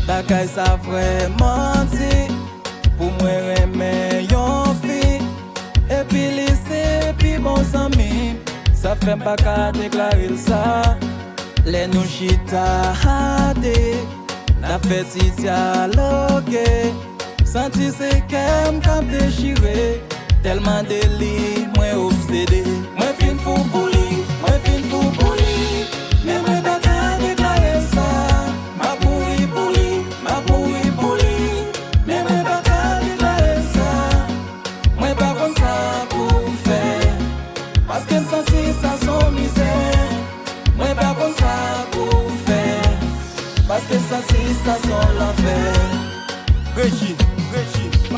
Bagay sa vreman ti pou mwen reme yon fi. Epi lise, epi bon zami, sa fem pa ka deklaril sa. Le nou chita hade, na fe si dialogue. Santi se kem kap dechire, telman deli mwen obsede. Mwen fin fou pou li, mwen fin fou pou li, men mwen pa ka deklaril sa. Ma pouri pou li, ma pouri pou li, men mwen pa ka deklaril sa. Mwen pa kon sa pou fe, paske m santi sa son mize. Mwen pa kon sa pou fe, paske m santi sa son l'enfer. Régie,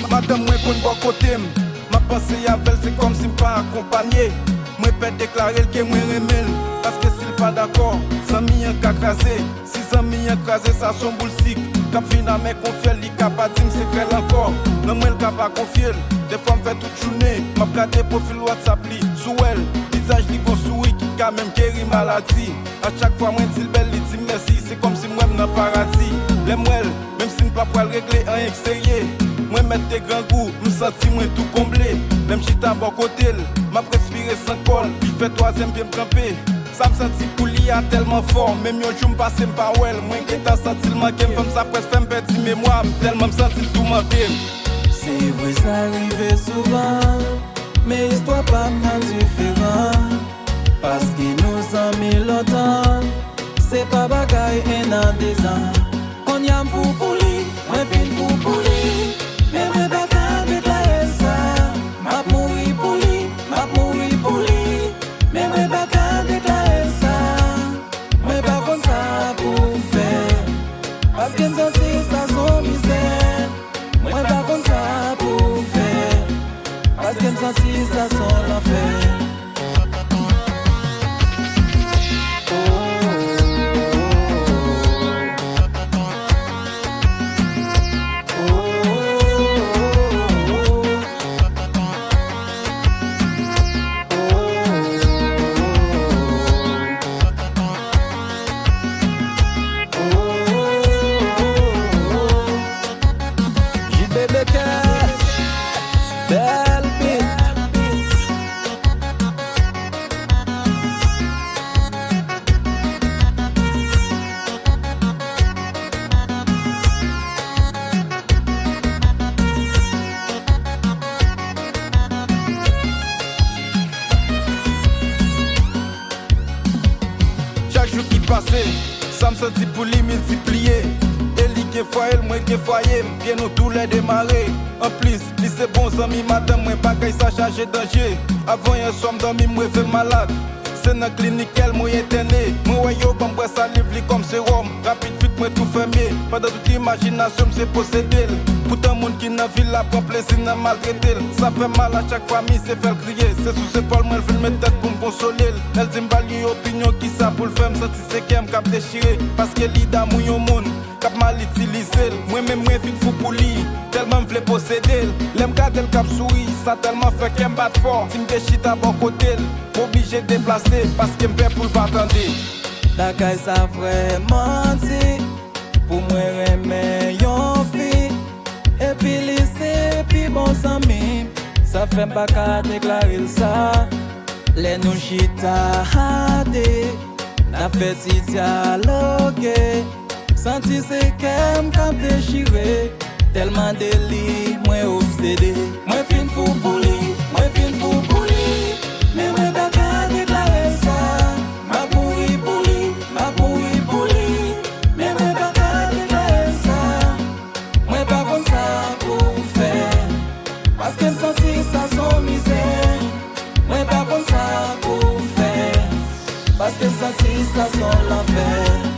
madame mwen kon bon kote m. Ma pense yavel c'est comme si m pa akompanye. Mwen pe deklare ke mwen remel, paske sil pa d'akor, zami yon ka kaze. Si zami yon kaze sa son boulsik, kap fina men konfiel li kap adim sekrel ankor. Nan mwen kap a konfiel, de fwa m fe tout journée. Map gade profil WhatsApp li, sou el, visaj li kon souri ki ka même keri maladi. A chak fwa mwen dil bel li di merci, c'est comme si mwen nan paradis. Le mwel, même si m pa pral regle an ek serye. Mwen met de gran gou, m senti mwen tout comblé. Lem chita bon kote l, m'a respiré sans col. Il fait troisième bien me camper. Ça me senti pour li a tellement fort. Même yon jou m passe m pa wel. Mwen ki ta senti l manke, m fèm sa pres fèm perdi mémoire. Tellement m senti tout manke. C'est vrai ça arrive souvent, mais histoire pas mal différent. Parce que nous en mis longtemps, c'est pas bagay en an des ans. On y a m fou pour li, mwen fin fou pour li, mais mwen pa ka deklarel sa. Ma mouri pour li, ma mouri pour li, mais mwen pa ka deklarel sa. Mwen pa kon sa pou fe, paske m santi sa son misère. Mwen pa kon sa pou fe, paske m santi sa son l'enfer. Belle beat. Chaque jour qui passait, ça me sentit pour li multiplier. Ke foye, mwen ke foye, bien nous tous les démarrer. En plus, li c'est bon zami, madame, mwen bagay sa chargé danger. Avant yon soir m'dormi, mwen fait malade. C'est dans clinique, mwen interné. Mwen wè yo, ban mwen sa livre li comme sérum. Rapide, vite, mwen tout fermé. Pendant toute imagination, m'se possédé. Pourtant, moun qui nan ville la prend plaisir nan maltraité. Ça fait mal à chaque famille, c'est fait crier. C'est sous ses épaules, mwen file mes têtes pour m'consoler. Elle dit m'bali opinion qui ça pour le faire, m'senti c'est qu'elle m'kap déchiré. Parce que li d'amour yon moun. Kap mal utilisé, moi-même moi fin fou pour lui, tellement m'vle posséder. L'aime gade le cap souris, ça tellement fait qu'elle me bat fort. Si m'te chita bon côté, obligé de déplacer parce que m'pè pour le pas attendre. Bagay sa vreman ti pou mwen reme yon fi. Epi lise, epi bon zami, sa fem pa ka deklaril sa. Le nou chita hade, na fe si dialogue. Santi se kem kap dechire, telman deli mwen obsede. Mwen fin fou pou li, mwen fin fou pou li, men mwen pa ka deklarel sa. Ma pouri pou li, ma pouri pou li, men mwen pa ka deklarel sa. Mwen pa kon sa pou fe, paske m santi sa son misère. Mwen pa kon sa pou fe, paske m santi sa son l'enfer.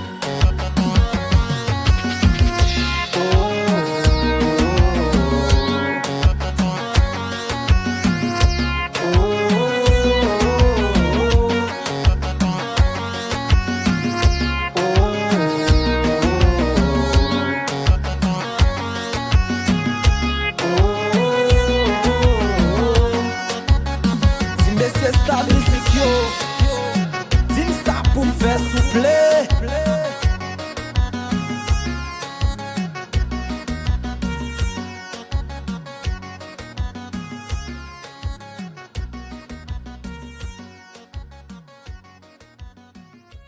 Stabilisé, dis ça pour me faire souffler.